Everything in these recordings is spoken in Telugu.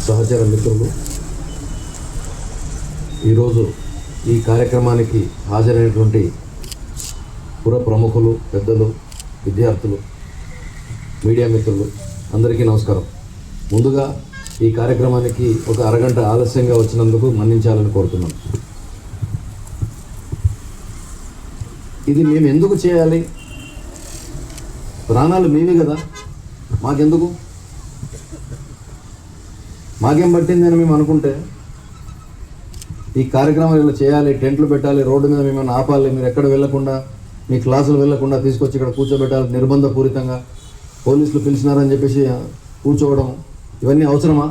సహచర మిత్రులు, ఈరోజు ఈ కార్యక్రమానికి హాజరైనటువంటి పుర ప్రముఖులు, పెద్దలు, విద్యార్థులు, మీడియా మిత్రులు అందరికీ నమస్కారం. ముందుగా ఈ కార్యక్రమానికి ఒక అరగంట ఆలస్యంగా వచ్చినందుకు మన్నించాలని కోరుతున్నాను. ఇది మేము ఎందుకు చేయాలి? ప్రాణాలు మీవి కదా, మాకెందుకు? మాకేం పట్టింది అని మేము అనుకుంటే ఈ కార్యక్రమాలు ఇలా చేయాలి, టెంట్లు పెట్టాలి, రోడ్డు మీద మిమ్మల్ని ఆపాలి, మీరు ఎక్కడ వెళ్లకుండా, మీ క్లాసులు వెళ్లకుండా తీసుకొచ్చి ఇక్కడ కూర్చోబెట్టాలి, నిర్బంధపూరితంగా పోలీసులు పిలిచినారని చెప్పేసి కూర్చోవడం, ఇవన్నీ అవసరమా?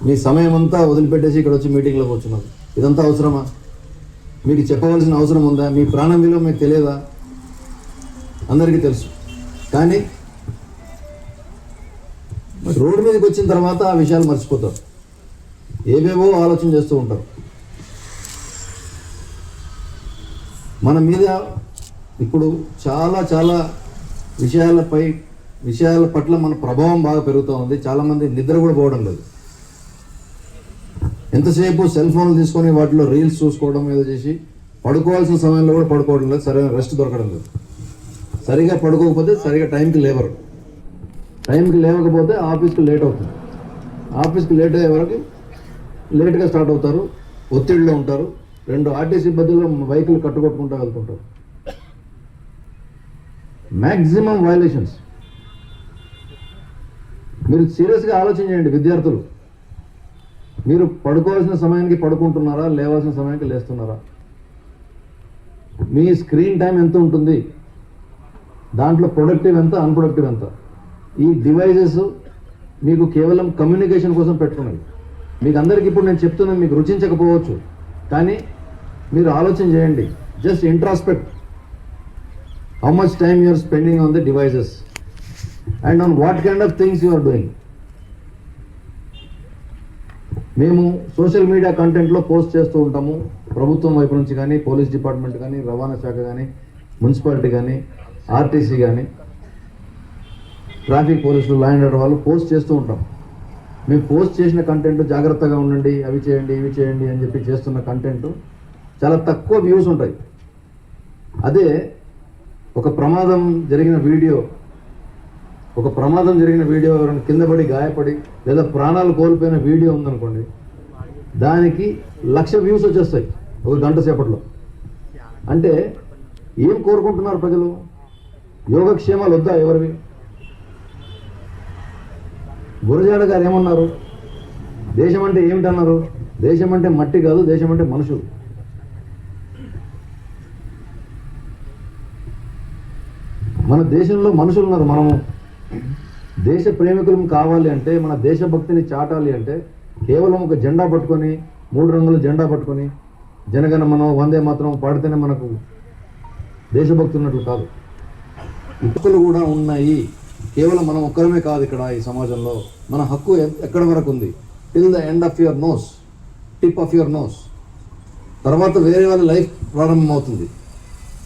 మీ సమయం అంతా వదిలిపెట్టేసి ఇక్కడ వచ్చి మీటింగ్లో కూర్చున్నారు, ఇదంతా అవసరమా? మీకు చెప్పవలసిన అవసరం ఉందా? మీ ప్రాణం విలువ మీకు తెలియదా? అందరికీ తెలుసు. కానీ రోడ్డు మీదకి వచ్చిన తర్వాత ఆ విషయాలు మర్చిపోతారు, ఏవేవో ఆలోచన చేస్తూ ఉంటారు. మన మీద ఇప్పుడు చాలా విషయాల పట్ల మన ప్రభావం బాగా పెరుగుతూ ఉంది. చాలామంది నిద్ర కూడా పోవడం లేదు. ఎంతసేపు సెల్ ఫోన్లు తీసుకొని వాటిలో రీల్స్ చూసుకోవడం ఏదో చేసి పడుకోవాల్సిన సమయంలో కూడా పడుకోవడం లేదు, సరైన రెస్ట్ దొరకడం లేదు. సరిగా పడుకోకపోతే సరిగా టైంకి లేవరు, టైంకి లేవకపోతే ఆఫీస్కి లేట్ అవుతుంది, ఆఫీస్కి లేట్ అయ్యే వరకు లేట్గా స్టార్ట్ అవుతారు, ఒత్తిడిలో ఉంటారు, 2 ఆర్టీసీ బదులు బైకులు కట్టుకొట్టుకుంటూ వెళ్తుంటారు. Maximum violations. మీరు సీరియస్గా ఆలోచన చేయండి విద్యార్థులు. మీరు పడుకోవాల్సిన సమయానికి పడుకుంటున్నారా, లేవాల్సిన సమయానికి లేస్తున్నారా? మీ స్క్రీన్ టైం ఎంత ఉంటుంది? దాంట్లో ప్రొడక్టివ్ ఎంత, అన్ప్రొడక్టివ్ ఎంత? ఈ డివైజెస్ మీకు కేవలం కమ్యూనికేషన్ కోసం పెట్టుకున్నాయి. మీకు అందరికీ ఇప్పుడు నేను చెప్తున్నాను, మీకు రుచించకపోవచ్చు, కానీ మీరు ఆలోచన చేయండి. Just introspect how much time you are spending on the devices and on what kind of things you are doing. మేము సోషల్ మీడియా కంటెంట్లో పోస్ట్ చేస్తూ ఉంటాము, ప్రభుత్వం వైపు నుంచి కానీ, పోలీస్ డిపార్ట్మెంట్ కానీ, రవాణా శాఖ కానీ, మున్సిపాలిటీ కానీ, ఆర్టీసీ కానీ, ట్రాఫిక్ పోలీసులు, లా అండ్ ఆర్డర్ వాళ్ళు పోస్ట్ చేస్తూ ఉంటాం. మేము పోస్ట్ చేసిన కంటెంట్ జాగ్రత్తగా ఉండండి, అవి చేయండి, ఇవి చేయండి అని చెప్పి చేస్తున్న కంటెంట్ చాలా తక్కువ వ్యూస్ ఉంటాయి. అదే ఒక ప్రమాదం జరిగిన వీడియో ఎవరైనా కింద పడి గాయపడి లేదా ప్రాణాలు కోల్పోయిన వీడియో ఉందనుకోండి, దానికి 1,00,000 వ్యూస్ వచ్చేస్తాయి ఒక గంట సేపట్లో. అంటే ఏం కోరుకుంటున్నారు ప్రజలు? యోగక్షేమాలు వద్దా ఎవరివి? గురజాడ గారు ఏమన్నారు? దేశం అంటే ఏమిటన్నారు? దేశం అంటే మట్టి కాదు, దేశం అంటే మనుషులు. మన దేశంలో మనుషులు ఉన్నారు. మనము దేశ ప్రేమికులం కావాలి అంటే, మన దేశభక్తిని చాటాలి అంటే కేవలం ఒక జెండా పట్టుకొని, 3 రంగుల జెండా పట్టుకొని జనగణమన వందే మాత్రం పాడితేనే మనకు దేశభక్తి ఉన్నట్లు కాదు. హక్కులు కూడా ఉన్నాయి. కేవలం మనం ఒక్కరమే కాదు ఇక్కడ ఈ సమాజంలో. మన హక్కు ఎక్కడి వరకు ఉంది? Till the end of your nose, tip of your nose. తర్వాత వేరే వాళ్ళ లైఫ్ ప్రారంభమవుతుంది.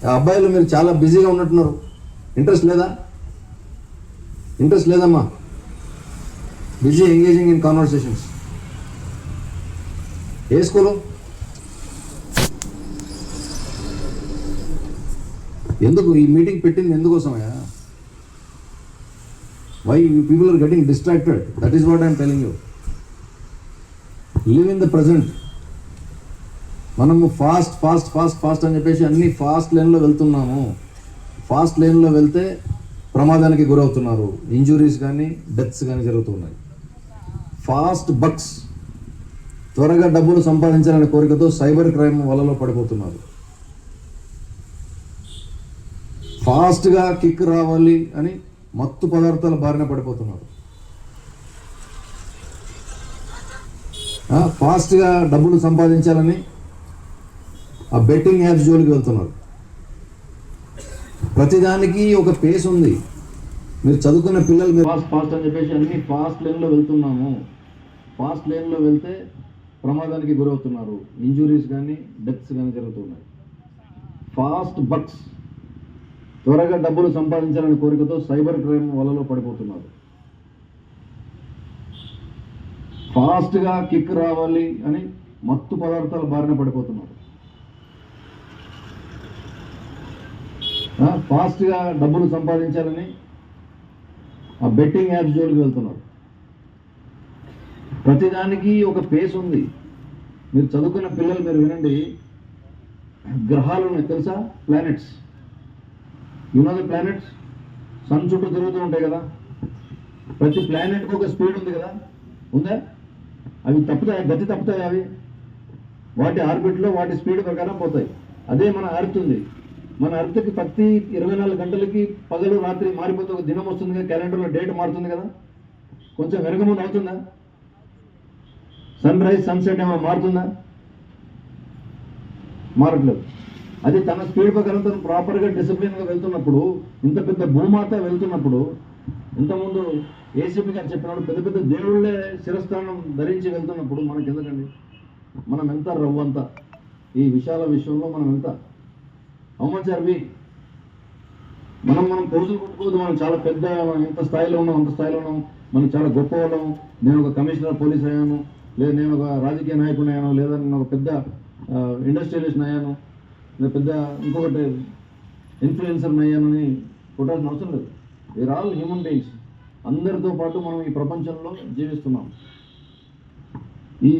ఆ అబ్బాయిలు మీరు చాలా బిజీగా ఉన్నట్టున్నారు. ఇంట్రెస్ట్ లేదమ్మా? Busy engaging in conversations. A school? ఎందుకు ఈ మీటింగ్ పెట్టింది? ఎందుకోసమయ్యా? Why you people are getting distracted? That is what I am telling you. Live in the present. మనము ఫాస్ట్ అని చెప్పేసి అన్ని ఫాస్ట్ లేన్లో వెళ్తున్నాము. ఫాస్ట్ లేన్లో వెళ్తే ప్రమాదానికి గురవుతున్నారు. ఇంజురీస్ కానీ, డెత్స్ కానీ జరుగుతున్నాయి. ఫాస్ట్ బక్స్, త్వరగా డబ్బులు సంపాదించాలనే కోరికతో సైబర్ క్రైమ్ వలలో పడిపోతున్నారు. ఫాస్ట్గా కిక్ రావాలి అని మత్తు పదార్థాల బారిన పడిపోతున్నారు. ఫాస్ట్గా డబ్బులు సంపాదించాలని ఆ బెట్టింగ్ యాప్స్ జోలికి వెళ్తున్నారు. ప్రతిదానికి ఒక పేస్ ఉంది. మీరు చదువుకున్న పిల్లలు మీరు ఫాస్ట్ అని చెప్పేసి అన్ని ఫాస్ట్ లేన్లో వెళ్తున్నాము. ఫాస్ట్ లేన్లో వెళ్తే ప్రమాదానికి గురవుతున్నారు. ఇంజురీస్ కానీ, డెత్స్ కానీ జరుగుతున్నాయి. ఫాస్ట్ బక్స్, త్వరగా డబ్బులు సంపాదించాలనే కోరికతో సైబర్ క్రైమ్ వలలో పడిపోతున్నారు. ఫాస్ట్గా కిక్ రావాలి అని మత్తు పదార్థాల బారిన పడిపోతున్నారు. ఫాస్ట్గా డబ్బులు సంపాదించాలని ఆ బెట్టింగ్ యాప్స్ జోలికి వెళ్తున్నారు. ప్రతిదానికి ఒక పేస్ ఉంది. మీరు చదువుకున్న పిల్లలు మీరు వినండి, గ్రహాలు ఉన్నాయి తెలుసా? ప్లానెట్స్. ద ప్లానెట్స్ సన్ చుట్టూ తిరుగుతూ ఉంటాయి కదా. ప్రతి ప్లానెట్కి ఒక స్పీడ్ ఉంది కదా, ఉందా? అవి తప్పుతాయి, గతి తప్పుతాయి. అవి వాటి ఆర్బిట్లో వాటి స్పీడ్ ప్రకారం పోతాయి. అదే మన ఎర్త్ ఉంది. మన ఎర్త్కి ప్రతి 24 గంటలకి పగలు రాత్రి మారిపోతే ఒక దినం వస్తుంది కదా, క్యాలెండర్లో డేట్ మారుతుంది కదా. కొంచెం వెనకముందు అవుతుందా? సన్ రైజ్ సన్సెట్ ఏమైనా మారుతుందా? మారట్లేదు. అది తన స్పీడ్ ప్రకారం తను ప్రాపర్గా డిసిప్లిన్గా వెళ్తున్నప్పుడు, ఇంత పెద్ద భూమాత వెళ్తున్నప్పుడు, ఇంతకుముందు ఏసీపీ గారు చెప్పినప్పుడు పెద్ద పెద్ద దేవుళ్ళే శిరస్థానం ధరించి వెళ్తున్నప్పుడు మనకి ఎందుకండి? మనం ఎంత రవ్వంత ఈ విశాల విశ్వంలో మనం ఎంత అవమాచారు. మనం పోజులు కొట్టుకోవద్దు. మనం చాలా పెద్ద, ఎంత స్థాయిలో ఉన్నాం అంత స్థాయిలో ఉన్నాం, మనం చాలా గొప్ప వాళ్ళం. నేను ఒక కమిషనర్ పోలీస్ అయ్యాను, లేదా నేను ఒక రాజకీయ నాయకుడు అయ్యాను, లేదా నేను ఒక పెద్ద ఇండస్ట్రియలిస్ట్ అయ్యాను, లేదా పెద్ద ఇంకొకటి ఇన్ఫ్లుయెన్సర్ అయ్యానని కొట్టాల్సిన అవసరం లేదు. We're all human beings. అందరితో పాటు మనం ఈ ప్రపంచంలో జీవిస్తున్నాం. ఈ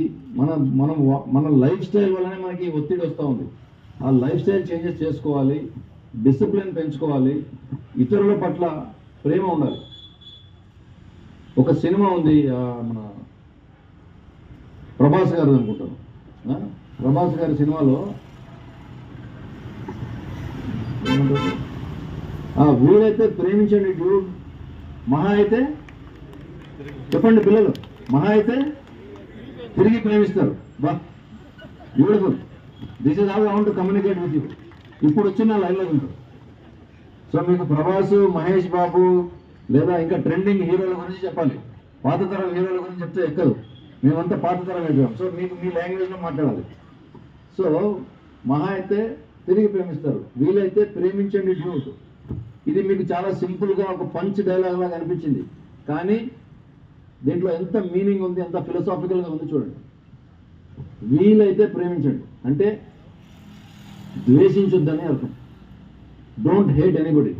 మన లైఫ్ స్టైల్ వల్లనే మనకి ఒత్తిడి వస్తూ ఉంది. ఆ లైఫ్ స్టైల్ చేంజెస్ చేసుకోవాలి, డిసిప్లిన్ పెంచుకోవాలి, ఇతరుల పట్ల ప్రేమ ఉండాలి. ఒక సినిమా ఉంది, మన ప్రభాస్ గారు అనుకుంటాను. ప్రభాస్ గారి సినిమాలో వీలైతే ప్రేమించండి డ్యూడ్, మహా అయితే చెప్పండి పిల్లలు, మహా అయితే తిరిగి ప్రేమిస్తారు. బా beautiful. This is how I want to communicate with you. ఇప్పుడు వచ్చిన లైన్లో ఉంటారు. సో మీకు ప్రభాస్, మహేష్ బాబు లేదా ఇంకా ట్రెండింగ్ హీరోల గురించి చెప్పాలి. పాత తరం హీరోల గురించి చెప్తే ఎక్కదు. మేమంతా పాత తరం అయిపోయాం. సో మీకు మీ లాంగ్వేజ్లో మాట్లాడాలి. సో మహా అయితే తిరిగి ప్రేమిస్తారు, వీలైతే ప్రేమించండి డ్యూట్. ఇది మీకు చాలా సింపుల్గా ఒక పంచ్ డైలాగ్ లాగా అనిపించింది, కానీ దీంట్లో ఎంత మీనింగ్ ఉంది, ఎంత ఫిలసాఫికల్గా ఉంది చూడండి. వీలైతే ప్రేమించండి అంటే ద్వేషించొద్దని అర్థం. Don't hate anybody.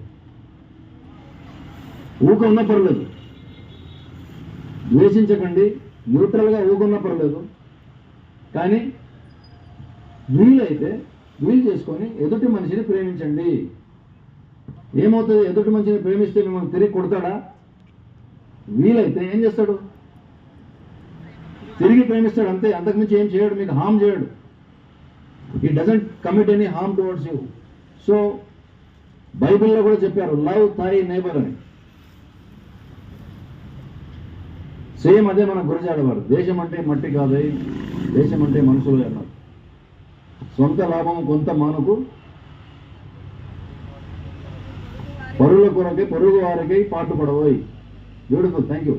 ఊకున్నా పర్లేదు, ద్వేషించకండి. న్యూట్రల్గా ఊకున్నా పర్లేదు, కానీ వీలైతే వీలు చేసుకొని ఎదుటి మనిషిని ప్రేమించండి. ఏమవుతుంది? ఎదుటి మనిషిని ప్రేమిస్తే మిమ్మల్ని తిరిగి కొడతాడా? వీలైతే ఏం చేస్తాడు? తిరిగి ప్రేమిస్తాడు అంతే, అంతకుమించి ఏం చేయడు, మీకు హామ్ చేయడు. He doesn't commit any harm towards you. So బైబిల్లో కూడా చెప్పారు, లవ్ థై నైబర్ అని. సేమ్ అదే మన గురజాడవారు, దేశం అంటే మట్టి కాదు, దేశం అంటే మనుషులు అన్నారు. సొంత లాభం కొంత మానుకు, పరుల కొరకే పొరుగు వారికి పాటుపడబోయి. Beautiful, thank you.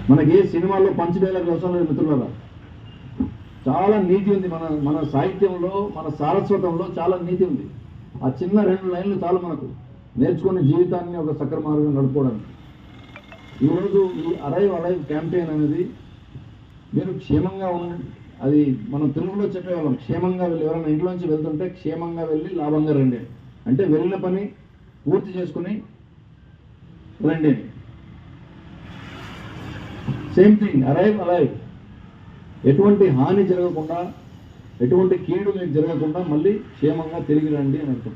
మనకి ఏ సినిమాల్లో పంచ్ డైలాగ్ అవసరం లేదు మిత్రులారా. చాలా నీతి ఉంది మన సాహిత్యంలో, మన సారస్వతంలో చాలా నీతి ఉంది. ఆ చిన్న 2 లైన్లు చాలు మనకు నేర్చుకునే జీవితాన్ని ఒక సక్ర మార్గం నడుపుకోవడానికి. ఈరోజు ఈ అరైవ్ క్యాంపెయిన్ అనేది మీరు క్షేమంగా అది మనం తెలుగులో చెప్పేవాళ్ళం, క్షేమంగా వెళ్ళి, ఎవరైనా ఇంట్లోంచి వెళ్తుంటే క్షేమంగా వెళ్ళి లాభంగా రండి అంటే వెళ్ళిన పని పూర్తి చేసుకుని రండి. Same thing, arrive. ఎటువంటి హాని జరగకుండా, ఎటువంటి కీడు మీకు జరగకుండా మళ్ళీ క్షేమంగా తిరిగి రండి అని అంటాం.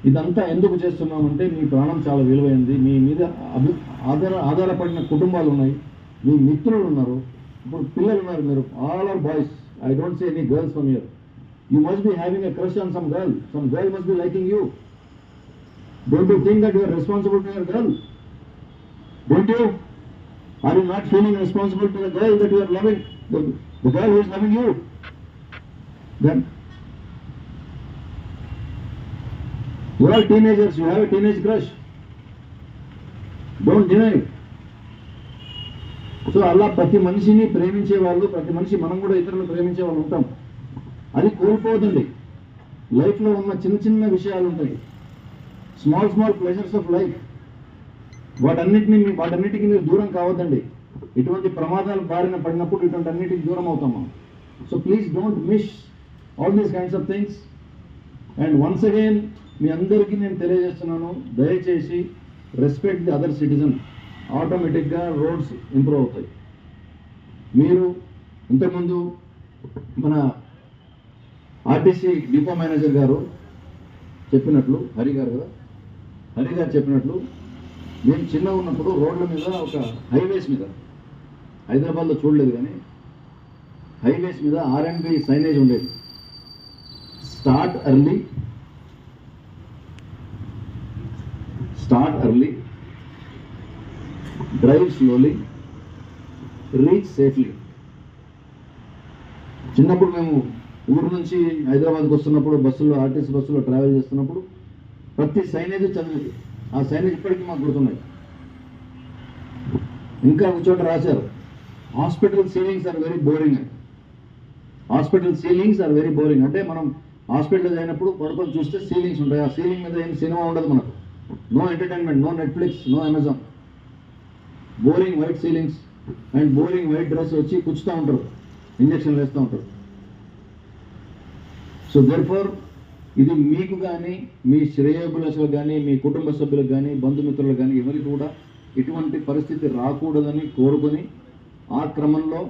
ఇదంతా ఎందుకు చేస్తున్నామంటే మీ ప్రాణం చాలా విలువైంది. మీ మీద ఆధారపడిన కుటుంబాలు ఉన్నాయి, మీ మిత్రులు ఉన్నారు, ఇప్పుడు పిల్లలు ఉన్నారు. మీరు all are boys. I don't say any girls from here. You must be having a crush on some girl must be liking you. Don't you think that you are responsible to your girl? Don't you? Are you not feeling responsible to the girl that you are loving, the girl who is loving you? Then you are teenagers, you have a teenage crush. Don't deny it. So అలా ప్రతి మనిషిని ప్రేమించే వాళ్ళు, ప్రతి మనిషి మనం కూడా ఇతరులను ప్రేమించే వాళ్ళు ఉంటాం. అది కోల్పోదండి. లైఫ్లో ఉన్న చిన్న చిన్న విషయాలు ఉంటాయి, స్మాల్ ప్లెజర్స్ ఆఫ్ లైఫ్. వాటన్నిటికీ మీరు దూరం కావద్దండి. ఇటువంటి ప్రమాదాలు బారిన పడినప్పుడు ఇటువంటి అన్నిటికి దూరం అవుతాం మనం. So please don't miss all these kinds of things. And once again మీ అందరికీ నేను తెలియజేస్తున్నాను, దయచేసి రెస్పెక్ట్ ది అదర్ సిటిజన్. ఆటోమేటిక్గా రోడ్స్ ఇంప్రూవ్ అవుతాయి. మీరు ఇంతకుముందు మన ఆర్టీసీ డిపో మేనేజర్ గారు చెప్పినట్లు, హరి గారు కదా, హరి గారు చెప్పినట్లు, మేము చిన్నగా ఉన్నప్పుడు రోడ్ల మీద ఒక హైవేస్ మీద, హైదరాబాద్లో చూడలేదు కానీ హైవేస్ మీద R&B సైనేజ్ ఉండేది. Start early, drive slowly, reach safely. చిన్నప్పుడు మేము ఊరు నుంచి హైదరాబాద్కి వస్తున్నప్పుడు బస్సులో, ఆర్టీసీ బస్సులో ట్రావెల్ చేస్తున్నప్పుడు ప్రతి సైనేజ్ చదివేది. ఆ సైనేజ్ ఇప్పటికీ మాకు గుర్తున్నాయి. ఇంకా ఒక చోట రాశారు, hospital ceilings are very boring అని. Hospital ceilings are very boring అంటే మనం హాస్పిటల్ అయినప్పుడు పడుకొని చూస్తే సీలింగ్స్ ఉంటాయి. ఆ సీలింగ్ మీద ఏం సినిమా ఉండదు మనకు. No entertainment, no Netflix, no Amazon. Boring white ceilings and boring white dress వచ్చి కూర్చుతూ ఉంటారు, ఇంజక్షన్లు వేస్తూ ఉంటారు. సో దెర్ఫోర్ ఇది మీకు కానీ, మీ శ్రేయోభిలాషులకు కానీ, మీ కుటుంబ సభ్యులకు కానీ, బంధుమిత్రులకు కానీ ఎవరికి కూడా ఇటువంటి పరిస్థితి రాకూడదని కోరుకొని ఆ క్రమంలో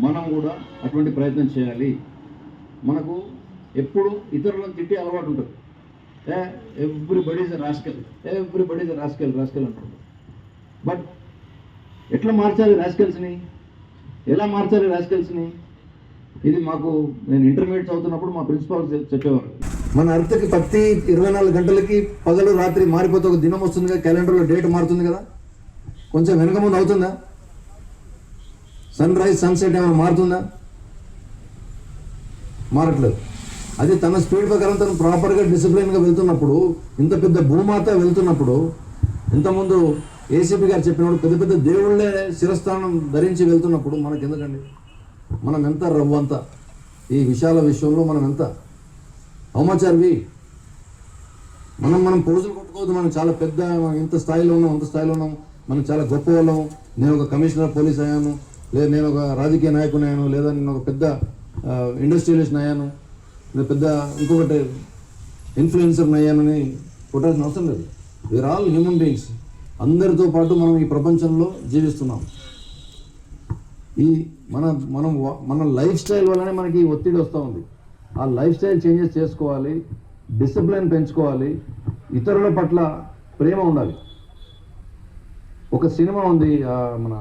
మనం కూడా అటువంటి ప్రయత్నం చేయాలి. మనకు ఎప్పుడు ఇతరులను తిట్టి అలవాటు ఉంటుంది. ఎవ్రీబడీస్ రాస్కెల్ అంటారు. బట్ ఎట్లా మార్చాలి రాస్కెల్స్ని, ఎలా మార్చాలి రాస్కెల్స్ని? ఇది మాకు, నేను ఇంటర్మీడియట్ చదువుతున్నప్పుడు మా ప్రిన్సిపాల్ చెప్పేవారు. మన అర్థకి ప్రతి 24 గంటలకి పగలు రాత్రి మారిపోతే ఒక దినం వస్తుంది కదా, క్యాలెండర్లో డేట్ మారుతుంది కదా, కొంచెం వెనక ముందు అవుతుందా? సన్ రైజ్ సన్సెట్ ఏమైనా మారుతుందా? మారట్లేదు. అది తన స్పీడ్ ప్రకారం తను ప్రాపర్గా డిసిప్లిన్గా వెళ్తున్నప్పుడు, ఇంత పెద్ద భూమాత వెళ్తున్నప్పుడు, ఇంతకుముందు ఏసీపీ గారు చెప్పినప్పుడు పెద్ద పెద్ద దేవుళ్ళే శిరస్థానం ధరించి వెళ్తున్నప్పుడు మనకి ఎందుకండి? మనం ఎంత రవ్వంత ఈ విశాల విశ్వంలో, మనం ఎంత అవమాచారువి. మనం పోజులు కొట్టుకోవద్దు. మనం చాలా పెద్ద, ఇంత స్థాయిలో ఉన్నాం, అంత స్థాయిలో ఉన్నాం, మనం చాలా గొప్ప వాళ్ళం. నేను ఒక కమిషనర్ పోలీస్ అయ్యాను, లేదా నేను ఒక రాజకీయ నాయకుని అయ్యాను, లేదా నేను ఒక పెద్ద ఇండస్ట్రియలిస్ట్ అయ్యాను, లేదా పెద్ద ఇంకొకటి ఇన్ఫ్లుయెన్సర్ని అయ్యానని కొట్టాల్సిన అవసరం లేదు. We're all human beings. అందరితో పాటు మనం ఈ ప్రపంచంలో జీవిస్తున్నాం. ఈ మన లైఫ్ స్టైల్ వల్లనే మనకి ఒత్తిడి వస్తూ ఉంది. ఆ లైఫ్ స్టైల్ చేంజెస్ చేసుకోవాలి, డిసిప్లిన్ పెంచుకోవాలి, ఇతరుల పట్ల ప్రేమ ఉండాలి. ఒక సినిమా ఉంది, మన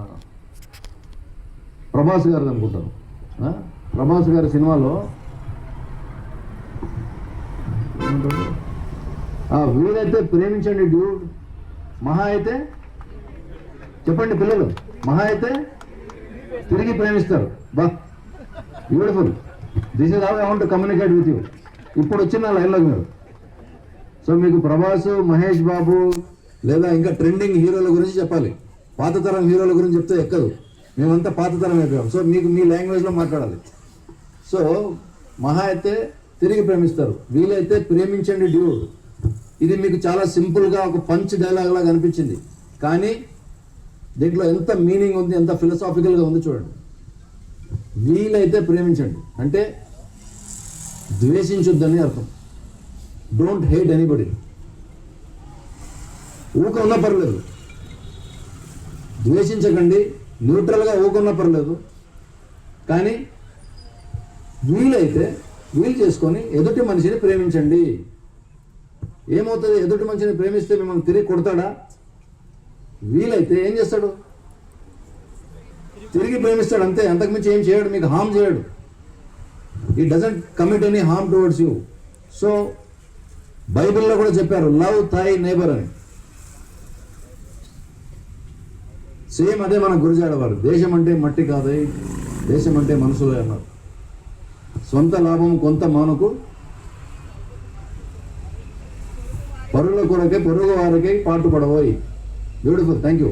ప్రభాస్ గారిది అనుకుంటాను. ప్రభాస్ గారి సినిమాలో వీలైతే ప్రేమించండి డ్యూడ్, మహా అయితే చెప్పండి పిల్లలు, మహా అయితే తిరిగి ప్రేమిస్తారు. బా beautiful. This is how I want to communicate with you. ఇప్పుడు వచ్చిన లైన్లోకి మీరు. సో మీకు ప్రభాస్, మహేష్ బాబు లేదా ఇంకా ట్రెండింగ్ హీరోల గురించి చెప్పాలి. పాత తరం హీరోల గురించి చెప్తే ఎక్కదు. మేమంతా పాత తరం అయిపోయాం. సో మీకు మీ లాంగ్వేజ్లో మాట్లాడాలి. సో మహా అయితే తిరిగి ప్రేమిస్తారు, వీలైతే ప్రేమించండి డ్యూడ్. ఇది మీకు చాలా సింపుల్గా ఒక పంచ్ డైలాగ్ లాగా అనిపించింది, కానీ దీంట్లో ఎంత మీనింగ్ ఉంది, ఎంత ఫిలసాఫికల్గా ఉంది చూడండి. వీలైతే ప్రేమించండి అంటే ద్వేషించొద్దని అర్థం. Don't hate anybody. ఊక ఉన్నా పర్లేదు, ద్వేషించకండి. న్యూట్రల్గా ఊకున్నా పర్లేదు, కానీ వీలైతే వీలు చేసుకొని ఎదుటి మనిషిని ప్రేమించండి. ఏమవుతుంది? ఎదుటి మనిషిని ప్రేమిస్తే మిమ్మల్ని తిరిగి కొడతాడా? వీలైతే ఏం చేస్తాడు? తిరిగి ప్రేమిస్తాడు అంతే, అంతకుమించి ఏం చేయడు, మీకు హామ్ చేయడు. He doesn't commit any harm towards you. So బైబిల్లో కూడా చెప్పారు, లవ్ థై నేబర్ అని. సేమ్ అదే మన గురజాడవారు, దేశం అంటే మట్టి కాదే, దేశం అంటే మనుషులే అన్నారు. సొంత లాభం కొంత మానుకు, పరుల కొరకే పొరుగు వారికే పాటుపడబోయి. Beautiful, thank you.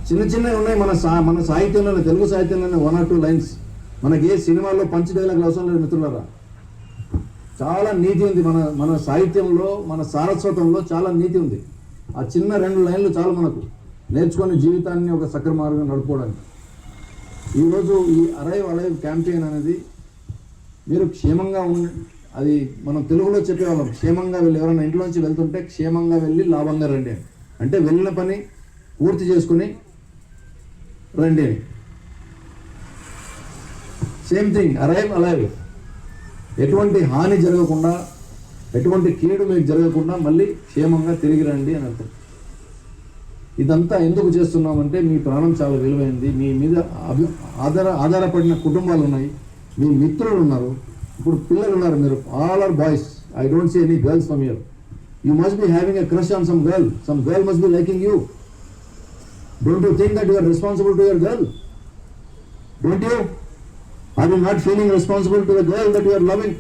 చిన్న చిన్నవి ఉన్నాయి మన సాహిత్యంలోనే, తెలుగు సాహిత్యంలోనే 1 or 2 లైన్స్. మనకి ఏ సినిమాల్లో పంచ్ డైలాగులు అవసరం లేదు మిత్రులారా. చాలా నీతి ఉంది మన సాహిత్యంలో, మన సారస్వతంలో చాలా నీతి ఉంది. ఆ చిన్న 2 లైన్లు చాలు మనకు. నేర్చుకొని జీవితాన్ని ఒక సక్రమార్గంగా నడుపుకోవడానికి. ఈరోజు ఈ అరైవ్ అలైవ్ క్యాంపెయిన్ అనేది మీరు క్షేమంగా అది మనం తెలుగులో చెప్పేవాళ్ళం, క్షేమంగా వెళ్ళి ఎవరైనా ఇంట్లోంచి వెళ్తుంటే క్షేమంగా వెళ్ళి లాభంగా రండి అని. అంటే వెళ్ళిన పని పూర్తి చేసుకుని రండి అని. సేమ్ థింగ్ అరైవ్ అలైవ్, ఎటువంటి హాని జరగకుండా, ఎటువంటి కీడు మీకు జరగకుండా మళ్ళీ క్షేమంగా తిరిగి రండి అని అర్థం. ఇదంతా ఎందుకు చేస్తున్నామంటే మీ ప్రాణం చాలా విలువైంది, మీ మీద ఆధారపడిన కుటుంబాలు ఉన్నాయి, మీ మిత్రులు ఉన్నారు, ఇప్పుడు పిల్లలు ఉన్నారు. మీరు all are boys, I don't see any girls from here. You must be having a crush on some girl must be liking you. Don't you think that you are responsible to your girl? Don't you? Are you not feeling responsible to the girl that you are loving,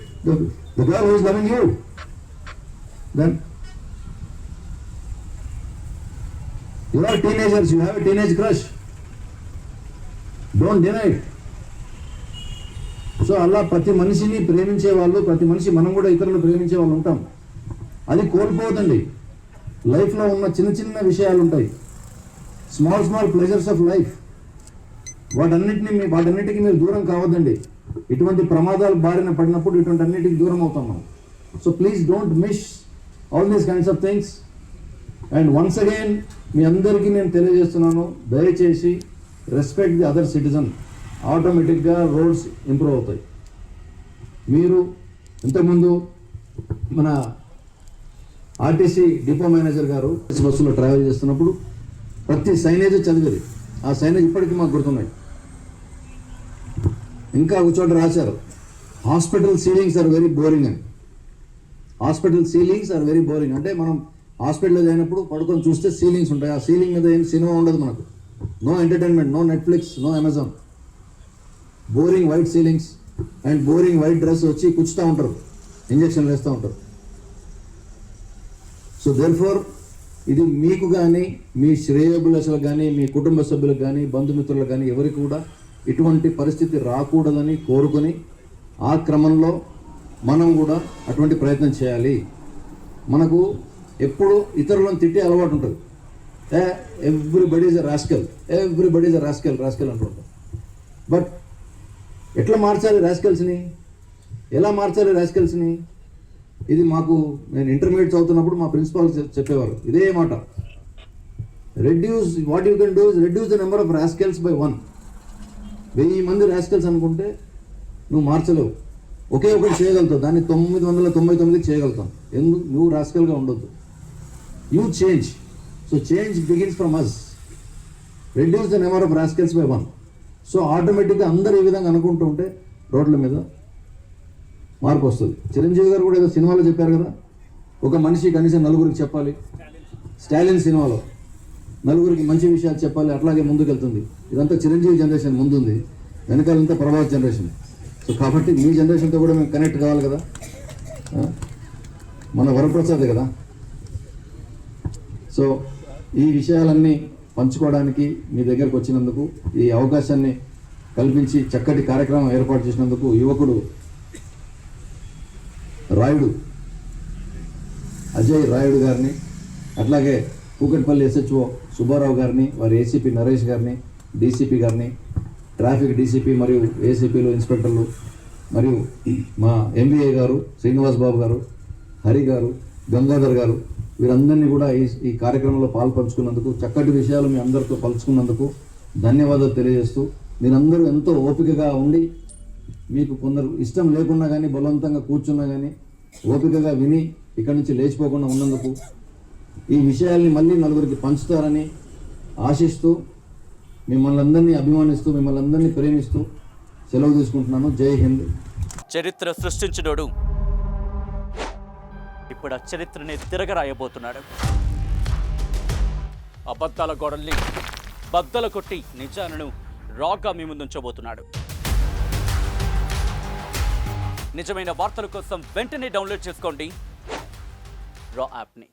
the girl who is loving you? Then you are teenagers, you have a teenage crush. Don't deny it. So అలా ప్రతి మనిషిని ప్రేమించే వాళ్ళు, ప్రతి మనిషి మనం కూడా ఇతరులు ప్రేమించే వాళ్ళు ఉంటాం. అది కోల్పోదండి. లైఫ్లో ఉన్న చిన్న చిన్న విషయాలు ఉంటాయి, స్మాల్ ప్లెజర్స్ ఆఫ్ లైఫ్. వాటన్నిటికి మీరు దూరం కావద్దండి. ఇటువంటి ప్రమాదాలు బారిన పడినప్పుడు ఇటువంటి అన్నిటికి దూరం అవుతాం మనం. So please don't miss all these kinds of things. And once again మీ అందరికీ నేను తెలియజేస్తున్నాను, దయచేసి రెస్పెక్ట్ ది అదర్ సిటిజన్. ఆటోమేటిక్గా రోడ్స్ ఇంప్రూవ్ అవుతాయి. మీరు ఇంతకుముందు మన ఆర్టీసీ డిపో మేనేజర్ గారు బస్సులో ట్రావెల్ చేస్తున్నప్పుడు ప్రతి సైనేజ్ చదివేది. ఆ సైనేజ్ ఇప్పటికీ మాకు గుర్తున్నాయి. ఇంకా ఒక చోట రాశారు, hospital ceilings are very boring అని. Hospital ceilings are very boring అంటే మనం హాస్పిటల్లో అయినప్పుడు పడుకొని చూస్తే సీలింగ్స్ ఉంటాయి, ఆ సీలింగ్ మీద ఏం సినిమా ఉండదు మనకు. No entertainment, no Netflix, no Amazon. Boring white ceilings and boring white dress వచ్చి కూర్చుతూ ఉంటారు, ఇంజక్షన్లు వేస్తూ ఉంటారు. సో దేర్ఫోర్ ఇది మీకు కానీ, మీ శ్రేయోభిలాషులకు కానీ, మీ కుటుంబ సభ్యులకు కానీ, బంధుమిత్రులకు కానీ ఎవరికి కూడా ఇటువంటి పరిస్థితి రాకూడదని కోరుకొని ఆ క్రమంలో మనం కూడా అటువంటి ప్రయత్నం చేయాలి. మనకు ఎప్పుడు ఇతరులను తిట్టే అలవాటు ఉంటుంది. ఎవ్రీబడి ఈజ్ ఎ రాస్కెల్ అంటుంటాం. బట్ ఎట్లా మార్చాలి రాస్కెల్స్ని, ఎలా మార్చాలి రాస్కెల్స్ని? ఇది మాకు నేను ఇంటర్మీడియట్ చదువుతున్నప్పుడు మా ప్రిన్సిపాల్ చెప్పేవారు ఇదే మాట. What you can do is reduce the number of rascals by 1. 1000 మంది రాస్కెల్స్ అనుకుంటే నువ్వు మార్చలేవు, ఒకే ఒకటి చేయగలుగుతావు, దాన్ని 999 చేయగలుగుతాం. ఎందుకు? నువ్వు రాస్కెల్గా ఉండొద్దు. You change. So change begins from us. Reduce the number of rascals by 1. సో ఆటోమేటిక్గా అందరు ఈ విధంగా అనుకుంటూ ఉంటే రోడ్ల మీద మార్పు వస్తుంది. చిరంజీవి గారు కూడా ఏదో సినిమాలో చెప్పారు కదా, ఒక మనిషి కనీసం నలుగురికి చెప్పాలి. స్టాలిన్ సినిమాలో నలుగురికి మంచి విషయాలు చెప్పాలి, అట్లాగే ముందుకు వెళ్తుంది. ఇదంతా చిరంజీవి జనరేషన్ ముందుంది, వెనకాలంతా ప్రభాస్ జనరేషన్. సో కాబట్టి మీ జనరేషన్తో కూడా మేము కనెక్ట్ కావాలి కదా, మన వరప్రసాద్ కదా. సో ఈ విషయాలన్నీ పంచుకోవడానికి మీ దగ్గరకు వచ్చినందుకు, ఈ అవకాశాన్ని కల్పించి చక్కటి కార్యక్రమం ఏర్పాటు చేసినందుకు యువకుడు అజయ్ రాయుడు గారిని, అట్లాగే కూకట్పల్లి ఎస్హెచ్ఓ సుబ్బారావు గారిని, వారి ఏసీపీ నరేష్ గారిని, డీసీపీ గారిని, ట్రాఫిక్ డీసీపీ మరియు ఏసీపీలు, ఇన్స్పెక్టర్లు, మరియు మా ఎంబీఏ గారు శ్రీనివాస్ బాబు గారు, హరి గారు, గంగాధర్ గారు, వీరందరినీ కూడా ఈ కార్యక్రమంలో పాల్పంచుకున్నందుకు, చక్కటి విషయాలు మీ అందరితో పంచుకున్నందుకు ధన్యవాదాలు తెలియజేస్తూ, మీరందరూ ఎంతో ఓపికగా ఉండి, మీకు కొందరు ఇష్టం లేకున్నా కానీ బలవంతంగా కూర్చున్నా కానీ ఓపికగా విని ఇక్కడి నుంచి లేచిపోకుండా ఉన్నందుకు, ఈ విషయాల్ని మళ్ళీ నలుగురికి పంచుతారని ఆశిస్తూ, మిమ్మల్ని అందరినీ అభిమానిస్తూ, మిమ్మల్ని అందరినీ ప్రేమిస్తూ సెలవు తీసుకుంటున్నాను. జై హింద్. చరిత్ర సృష్టించినోడు ఇప్పుడు ఆ చరిత్రని తిరగరాయబోతున్నాడు. అబద్ధాల గోడల్ని బద్దలు కొట్టి నిజాలను రాగా మీ ముందుంచబోతున్నాడు. నిజమైన వార్తల కోసం వెంటనే డౌన్లోడ్ చేసుకోండి రా యాప్ని.